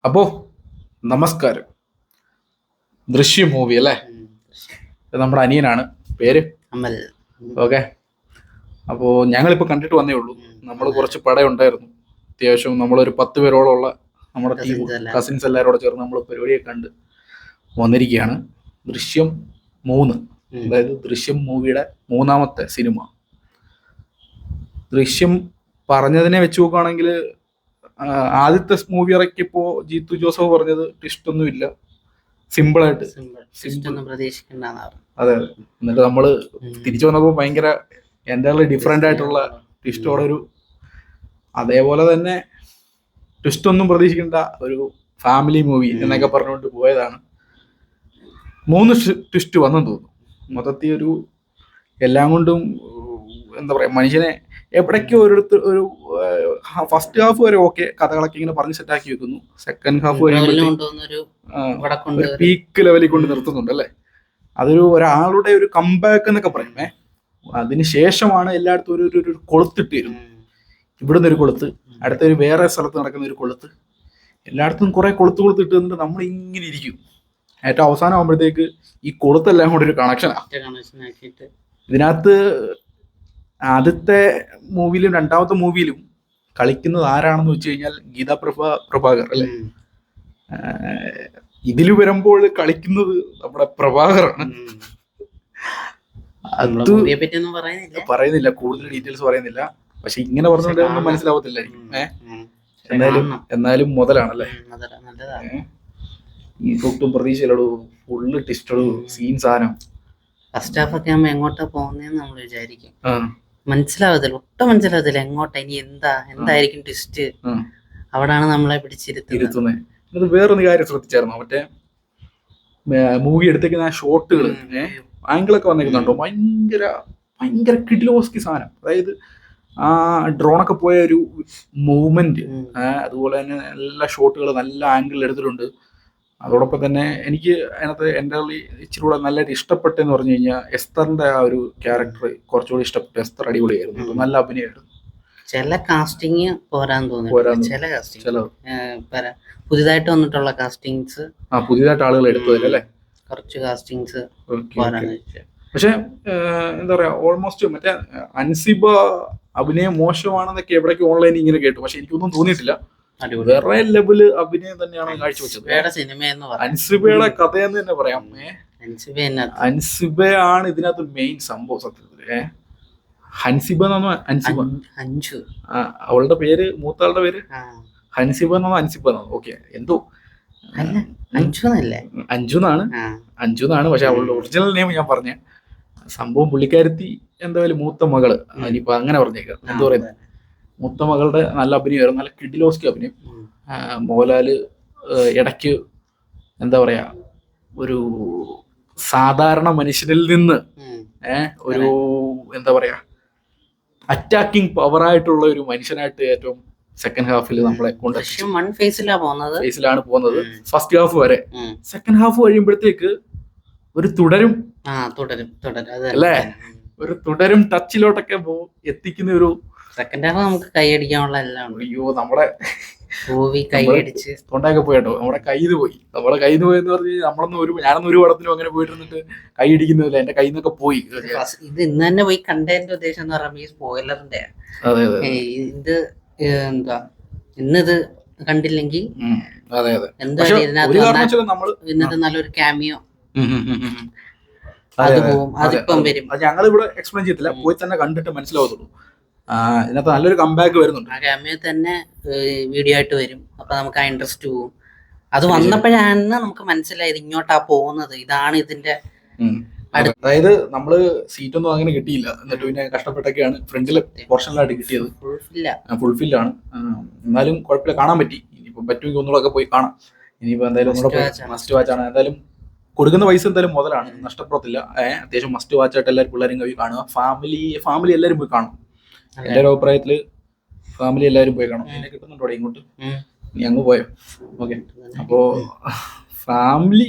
അപ്പോ നമസ്കാരം. ദൃശ്യം മൂവി അല്ലേ? ഇത് നമ്മുടെ അനിയനാണ്, പേര് അമൽ. ഓക്കെ. അപ്പോൾ ഞങ്ങളിപ്പോൾ കണ്ടിട്ട് വന്നേ ഉള്ളൂ. നമ്മൾ കുറച്ച് പടം ഉണ്ടായിരുന്നു, അത്യാവശ്യം നമ്മളൊരു 10 പേരോളം ഉള്ള നമ്മുടെ ടീം കസിൻസ് എല്ലാവരോടെ ചേർന്ന് നമ്മൾ പരിപാടിയൊക്കെ കണ്ട് വന്നിരിക്കുകയാണ്. ദൃശ്യം 3, അതായത് ദൃശ്യം മൂവിയുടെ 3ാമത്തെ സിനിമ. ദൃശ്യം പറഞ്ഞതിനെ വെച്ച് നോക്കുകയാണെങ്കിൽ ആദ്യത്തെ മൂവി ഇറക്കിയപ്പോൾ ജീത്തു ജോസഫ് പറഞ്ഞത് ട്വിസ്റ്റ് ഒന്നും ഇല്ല, സിമ്പിളായിട്ട് അതെ. എന്നിട്ട് നമ്മള് തിരിച്ചു വന്നപ്പോൾ ഭയങ്കര എൻ്റെ ഡിഫറെന്റ് ആയിട്ടുള്ള ട്വിസ്റ്റോടെ ഒരു, അതേപോലെ തന്നെ ട്വിസ്റ്റ് ഒന്നും പ്രതീക്ഷിക്കേണ്ട ഒരു ഫാമിലി മൂവി എന്നൊക്കെ പറഞ്ഞുകൊണ്ട് പോയതാണ്. 3 ട്വിസ്റ്റ് വന്നെന്ന് തോന്നുന്നു. മൊത്തത്തിൽ ഒരു എല്ലാം കൊണ്ടും എന്താ പറയാ, മനുഷ്യനെ എവിടേക്കോ ഒരു ഫസ്റ്റ് ഹാഫ് വരെ ഓക്കെ, കഥകളൊക്കെ ഇങ്ങനെ പറഞ്ഞ് സെറ്റാക്കി വെക്കുന്നു. സെക്കൻഡ് ഹാഫ് ഒരു പീക്ക് ലെവലിൽ കൊണ്ട് നിർത്തുന്നുണ്ട് അല്ലേ. അതൊരു ഒരാളുടെ ഒരു കംബാക്ക് എന്നൊക്കെ പറയുമേ. അതിന് ശേഷമാണ് എല്ലായിടത്തും ഒരു കൊളുത്തിട്ട് വരുന്നത്. ഇവിടുന്ന് ഒരു കൊളുത്ത്, അടുത്തൊരു വേറെ സ്ഥലത്ത് നടക്കുന്ന ഒരു കൊളുത്ത്, എല്ലായിടത്തും കുറെ കൊളുത്തിട്ട് വന്നിട്ട് നമ്മൾ ഇങ്ങനെ ഇരിക്കും. ഏറ്റവും അവസാനം ആകുമ്പോഴത്തേക്ക് ഈ കൊളുത്തെല്ലാം കൂടെ ഒരു കണക്ഷനാണ്. ഇതിനകത്ത് ആദ്യത്തെ മൂവിയിലും 2ാമത്തെ മൂവിയിലും കളിക്കുന്നത് ആരാണെന്ന് വെച്ച് കഴിഞ്ഞാൽ ഗീതാ പ്രഭാകർ അല്ലേ. ഇതില് വരുമ്പോൾ കളിക്കുന്നത് നമ്മുടെ പ്രഭാകറാണ്. അത് പറയുന്നില്ല, കൂടുതൽ ഡീറ്റെയിൽസ് പറയുന്നില്ല. പക്ഷെ ഇങ്ങനെ പറഞ്ഞുകൊണ്ട് ഒന്നും മനസ്സിലാവത്തില്ലായിരിക്കും. എന്നാലും മുതലാണല്ലേ. ഈ ഒട്ടും പ്രതീക്ഷയിലോട് ഫുള്ള് ടിസ്റ്റോട് സീൻ സാധനം. ഫസ്റ്റ് ഹാഫ് ഒക്കെ ആകുമ്പോ എങ്ങോട്ടാ പോകുന്നതെന്ന് നമ്മൾ വിചാരിക്കും, മനസ്സിലാവത്തില്ല, ഒട്ടും മനസ്സിലാവത്തില്ല എങ്ങോട്ടാ ഇനി എന്തായിരിക്കും ട്വിസ്റ്റ്. അവിടാണ് നമ്മളെ പിടിച്ചിരുത്തുന്നത്. ഇത് വേറൊരു കാര്യം ശ്രദ്ധിച്ചായിരുന്നോ, മറ്റേ മൂവി എടുത്തേക്കുന്ന ആ ഷോട്ടുകൾ, ആംഗിളൊക്കെ വന്നേക്കുന്നുണ്ടോ, ഭയങ്കര കിഡിലോസ്കി സാധനം. അതായത് ആ ഡ്രോണൊക്കെ പോയ ഒരു മൂവ്മെന്റ്, അതുപോലെ തന്നെ എല്ലാ ഷോട്ടുകൾ നല്ല ആംഗിളിൽ എടുത്തിട്ടുണ്ട്. അതോടൊപ്പം തന്നെ എനിക്ക് അതിനകത്ത് എൻ്റെ ഇച്ചിരി കൂടെ നല്ലതായിട്ട് ഇഷ്ടപ്പെട്ടെന്ന് പറഞ്ഞു കഴിഞ്ഞാൽ എസ്തറിന്റെ ആ ഒരു ക്യാരക്ടർ കുറച്ചുകൂടി ഇഷ്ടപ്പെട്ടു. എസ്തർ അടിപൊളിയായിരുന്നു, നല്ല അഭിനയമായിരുന്നു. ചില കാസ്റ്റിംഗ് പോരാന്ന് തോന്നുന്നു, ചില കാസ്റ്റിംഗ് പുതിയതായിട്ട് വന്നിട്ടുള്ള കാസ്റ്റിംഗ്സ്, പുതിയതായിട്ട് ആളുകൾ എടുത്തതല്ലേ, കുറച്ച് കാസ്റ്റിംഗ്സ്. പക്ഷെ എന്താ പറയാ, ഓൾമോസ്റ്റ് മറ്റേ അൻസിബ അഭിനയം മോശമാണെന്നൊക്കെ എവിടേക്ക് ഓൺലൈനിൽ ഇങ്ങനെ കേട്ടു. പക്ഷെ എനിക്കൊന്നും തോന്നിയിട്ടില്ല, വേറെ ലെവല് അഭിനയം തന്നെയാണ് കാഴ്ചവെച്ചത്. അൻസിബയുടെ കഥയെന്ന് തന്നെ പറയാം. അൻസിബയാണ് ഇതിനകത്ത് മെയിൻ സംഭവം സത്യത്തില്. ഹൻസിബ എന്നാണോ അഞ്ചു, അവളുടെ പേര്, മൂത്താളുടെ പേര് ഹൻസിബ എന്നാണോ അൻസിബ എന്നാണോ, ഓക്കെ എന്തോ അഞ്ചുന്നാണ്. പക്ഷെ അവളുടെ ഒറിജിനൽ നെയിം ഞാൻ പറഞ്ഞ സംഭവം പുള്ളിക്കാരത്തി എന്തായാലും മൂത്ത മകള്, ഇനിയിപ്പൊ അങ്ങനെ പറഞ്ഞേക്കാം. എന്താ പറയുന്നത്, മൂത്ത മകളുടെ നല്ല അഭിനയമായിരുന്നു, നല്ല കിഡിലോസ്കി അഭിനയം. മോഹൻലാല് ഇടയ്ക്ക് എന്താ പറയാ, ഒരു സാധാരണ മനുഷ്യനിൽ നിന്ന് ഒരു എന്താ പറയാ അറ്റാക്കിംഗ് പവറായിട്ടുള്ള ഒരു മനുഷ്യനായിട്ട് ഏറ്റവും സെക്കൻഡ് ഹാഫിൽ നമ്മളെ കൊണ്ട് ഫേസിലാണ് പോകുന്നത്. ഫസ്റ്റ് ഹാഫ് വരെ. സെക്കൻഡ് ഹാഫ് കഴിയുമ്പോഴത്തേക്ക് ഒരു തുടരും അല്ലേ, ഒരു തുടരും ടച്ചിലോട്ടൊക്കെ എത്തിക്കുന്ന ഒരു സെക്കൻഡ് ഹാഫ് നമുക്ക് കൈയടിക്കാനുള്ള എല്ലാം. അയ്യോ, നമ്മുടെ കൈയടിച്ച് തൊണ്ടയൊക്കെ പോയിട്ടോ, നമ്മുടെ കയ്യിൽ പോയി എന്ന് പറഞ്ഞു. ഞാനൊന്നും ഒരു പടത്തിലും അങ്ങനെ പോയിരുന്നിട്ട് കൈ ഇടിക്കുന്നില്ല, എന്റെ കയ്യിൽ നിന്നൊക്കെ പോയി. ഇത് ഇന്ന് തന്നെ പോയി കണ്ടതിന്റെ ഉദ്ദേശം എന്ന് പറയുമ്പോൾ ഈ സ്പോയിലറിന്റെ ഇത് എന്താ, ഇന്നത് കണ്ടില്ലെങ്കിൽ ഇന്നത്തെ നല്ലൊരു ക്യാമിയോ അത് പോവും, അതിപ്പം വരും. ഞങ്ങളിവിടെ എക്സ്പ്ലെയിൻ ചെയ്തില്ല, പോയി തന്നെ കണ്ടിട്ട് മനസ്സിലാവത്തുള്ളൂ. ഇതിനകത്ത് നല്ലൊരു കംബാക്ക് വരുന്നുണ്ട്. ആ ക്യാമിയോ തന്നെ വീഡിയോ ആയിട്ട് വരും, അപ്പൊ നമുക്ക് ആ ഇൻട്രസ്റ്റ് പോവും. അത് വന്നപ്പോഴാണ് നമുക്ക് മനസ്സിലായത് ഇങ്ങോട്ടാ പോകുന്നത്, ഇതാണ് ഇതിന്റെ. അതായത് നമ്മള് സീറ്റൊന്നും അങ്ങനെ കിട്ടിയില്ല, എന്നിട്ട് പിന്നെ കഷ്ടപ്പെട്ടൊക്കെയാണ് ഫ്രണ്ടില് പോർഷനിലായിട്ട് കിട്ടിയത്. ഫുൾഫില്ലാണ്, എന്നാലും കുഴപ്പമില്ല, കാണാൻ പറ്റി. ഇനിയിപ്പോ പറ്റുമെങ്കിൽ ഒന്നുകൂടെ പോയി കാണാം. ഇനിയിപ്പോ എന്തായാലും ഒന്നുകൂടെ മസ്റ്റ് വാച്ച് ആണ്. എന്തായാലും കൊടുക്കുന്ന പൈസ എന്തായാലും മുതലാണ്, നഷ്ടപ്പെടത്തില്ല. അത്യാവശ്യം മസ്റ്റ് വാച്ച് ആയിട്ട് എല്ലാവരും പിള്ളേരും പോയി കാണുക. ഫാമിലി എല്ലാവരും പോയി കാണും. എന്റെ ഒരു അഭിപ്രായത്തില് ഫാമിലി എല്ലാവരും പോയി കാണും. എന്നെ കിട്ടുന്നുണ്ടോ ഇങ്ങോട്ട്, നീ അങ്ങ് പോയോ? ഓക്കെ. അപ്പോ ഫാമിലി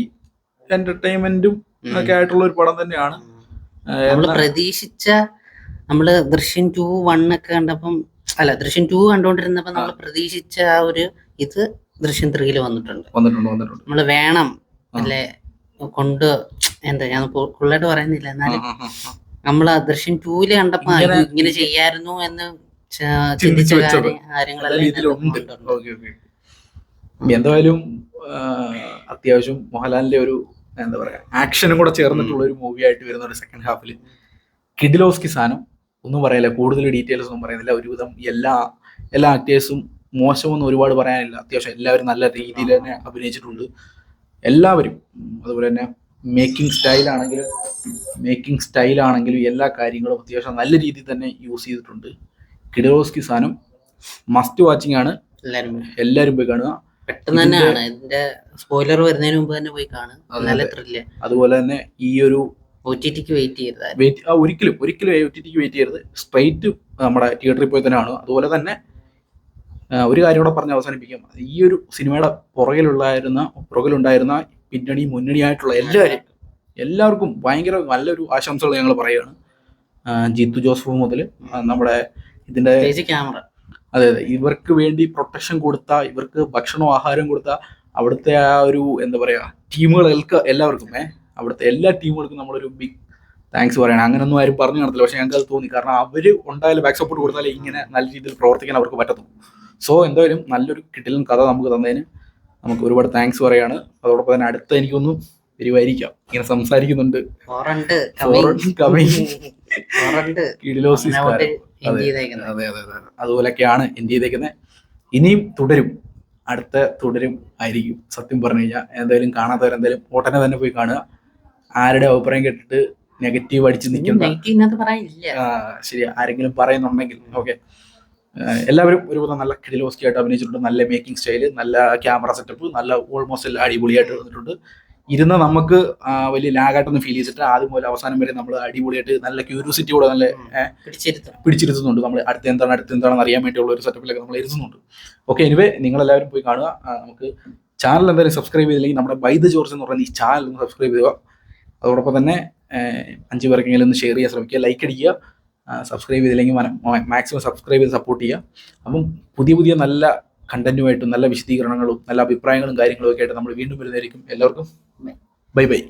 എന്റർടൈൻമെന്റും ഒക്കെ ആയിട്ടുള്ള ഒരു പടം തന്നെയാണ്. പ്രതീക്ഷിച്ച, നമ്മള് ദൃശ്യം 2, 1 ഒക്കെ കണ്ടപ്പം, അല്ല ദൃശ്യം 2 കണ്ടോണ്ടിരുന്നപ്പോ നമ്മൾ പ്രതീക്ഷിച്ച ആ ഒരു ഇത് ദൃശ്യം 3 വന്നിട്ടുണ്ട്. വന്നിട്ടുണ്ട്. നമ്മള് വേണം അല്ലെ കൊണ്ട് എന്താ ഞാൻ ഫുള്ളായിട്ട് പറയുന്നില്ല, എന്നാലും നമ്മള് ദൃശ്യം 2 കണ്ടപ്പോ ഇങ്ങനെ ചെയ്യായിരുന്നു എന്ന് ചിന്തിച്ച കാര്യങ്ങളെല്ലാം. എന്തായാലും അത്യാവശ്യം മോഹൻലാലിന്റെ ഒരു എന്താ പറയാ ആക്ഷനും കൂടെ ചേർന്നിട്ടുള്ള ഒരു മൂവി ആയിട്ട് വരുന്ന ഒരു സെക്കൻഡ് ഹാഫിൽ കിഡിലോസ്കി സാധനം ഒന്നും പറയില്ല, കൂടുതൽ ഡീറ്റെയിൽസ് ഒന്നും പറയുന്നില്ല. ഒരുവിധം എല്ലാ ആക്ടേഴ്സും മോശമൊന്നും ഒരുപാട് പറയാനില്ല. അത്യാവശ്യം എല്ലാവരും നല്ല രീതിയിൽ തന്നെ അഭിനയിച്ചിട്ടുണ്ട് എല്ലാവരും. അതുപോലെ തന്നെ മേക്കിംഗ് സ്റ്റൈലാണെങ്കിലും എല്ലാ കാര്യങ്ങളും അത്യാവശ്യം നല്ല രീതിയിൽ തന്നെ യൂസ് ചെയ്തിട്ടുണ്ട്. കിഡിലോസ്കി സാധനം മസ്റ്റ് വാച്ചിങ് ആണ്, എല്ലാവരും പോയി കാണുക. പെട്ടെന്ന് തന്നെയാണ് ഇതിന്റെ സ്പോയിലർ വരുന്നതിന് മുമ്പ് തന്നെ പോയി കാണുക. നല്ല ത്രില്ല്. അതുപോലെ തന്നെ ഈ ഒരു OTTക്ക് വെയിറ്റ് ചെയ്യരുത്, ഒരിക്കലും OTTക്ക് വെയിറ്റ് ചെയ്യരുത്. സ്ട്രൈറ്റ് നമ്മുടെ തിയേറ്ററിൽ പോയി തന്നെ കാണുക. അതുപോലെ തന്നെ ഒരു കാര്യം കൂടെ പറഞ്ഞ് അവസാനിപ്പിക്കാം. ഈ ഒരു സിനിമയുടെ പുറകിലുണ്ടായിരുന്ന മുന്നണിയായിട്ടുള്ള എല്ലാവർക്കും ഭയങ്കര നല്ലൊരു ആശംസകൾ ഞങ്ങൾ പറയുകയാണ്. ജിത്തു ജോസഫ് മുതൽ നമ്മുടെ ഇതിന്റെ ക്യാമറ, അതെ ഇവർക്ക് വേണ്ടി പ്രൊട്ടക്ഷൻ കൊടുത്ത, ഇവർക്ക് ഭക്ഷണവും ആഹാരവും കൊടുത്ത അവിടുത്തെ ആ ഒരു എന്താ പറയാ ടീമുകൾക്ക് എല്ലാവർക്കും അവിടുത്തെ എല്ലാ ടീമുകൾക്കും നമ്മളൊരു ബിഗ് താങ്ക്സ് പറയണം. അങ്ങനൊന്നും ആരും പറഞ്ഞു കാണത്തില്ല, പക്ഷെ ഞങ്ങൾക്ക് അത് തോന്നി. കാരണം അവർ ഉണ്ടായാലും ബാക്ക് സപ്പോർട്ട് കൊടുത്താലേ ഇങ്ങനെ നല്ല രീതിയിൽ പ്രവർത്തിക്കാൻ അവർക്ക് പറ്റത്തുള്ളൂ. സോ എന്തായാലും നല്ലൊരു കിടിലൻ കഥ നമുക്ക് തന്നതിന് നമുക്ക് ഒരുപാട് താങ്ക്സ് പറയാണ്. അതോടൊപ്പം തന്നെ അടുത്ത എനിക്കൊന്നും വരുമായിരിക്കാം, ഇങ്ങനെ സംസാരിക്കുന്നുണ്ട്. അതെ അതുപോലൊക്കെയാണ് എൻഡ് ചെയ്തേക്കുന്നത്. ഇനിയും തുടരും ആയിരിക്കും. സത്യം പറഞ്ഞു കഴിഞ്ഞാൽ എന്തായാലും കാണാത്തവരെന്തായാലും ഉടനെ തന്നെ പോയി കാണുക. ആരുടെ അഭിപ്രായം കേട്ടിട്ട് നെഗറ്റീവ് അടിച്ച് നിൽക്കുന്ന ശരി ആരെങ്കിലും പറയുന്നുണ്ടെങ്കിൽ ഓക്കെ. എല്ലാവരും ഒരുപാട് നല്ല കിഡിലോസ്കി ആയിട്ട് അഭിനയിച്ചിട്ടുണ്ട്. നല്ല മേക്കിംഗ് സ്റ്റൈല്, നല്ല ക്യാമറ സെറ്റപ്പ്, നല്ല ഓൾമോസ്റ്റ് എല്ലാം അടിപൊളിയായിട്ട് വന്നിട്ടുണ്ട്. ഇരുന്ന് നമുക്ക് വലിയ ലാഗായിട്ടൊന്നും ഫീൽ ചെയ്തിട്ട് ആദ്യം മുതൽ അവസാനം വരെ നമ്മൾ അടിപൊളിയായിട്ട് നല്ല ക്യൂരിയോസിറ്റിയോടെ നല്ല പിടിച്ചിരുത്തുന്നുണ്ട്. നമ്മൾ അടുത്ത എന്താണെന്ന് അറിയാൻ വേണ്ടിയുള്ള ഒരു സെറ്റപ്പിലൊക്കെ നമ്മൾ ഇരുത്തുന്നുണ്ട്. ഓക്കെ, എനിവേ നിങ്ങളെല്ലാവരും പോയി കാണുക. നമുക്ക് ചാനൽ എന്തായാലും സബ്സ്ക്രൈബ് ചെയ്തില്ലെങ്കിൽ നമ്മുടെ ബൈ ദ ജോർജ് എന്ന് പറയുന്ന ഈ ചാനൽ ഒന്ന് സബ്സ്ക്രൈബ് ചെയ്യുക. അതോടൊപ്പം തന്നെ 5 പേർക്കെങ്കിലും ഒന്ന് ഷെയർ ചെയ്യാൻ ശ്രമിക്കുക, ലൈക്ക് അടിക്കുക. സബ്സ്ക്രൈബ് ചെയ്തില്ലെങ്കിൽ മാക്സിമം സബ്സ്ക്രൈബ് ചെയ്ത് സപ്പോർട്ട് ചെയ്യുക. അപ്പം പുതിയ നല്ല കണ്ടന്റുമായിട്ടും നല്ല വിശദീകരണങ്ങളും നല്ല അഭിപ്രായങ്ങളും കാര്യങ്ങളും ഒക്കെ ആയിട്ട് നമ്മൾ വീണ്ടും വരുന്നതായിരിക്കും. എല്ലാവർക്കും ബൈ.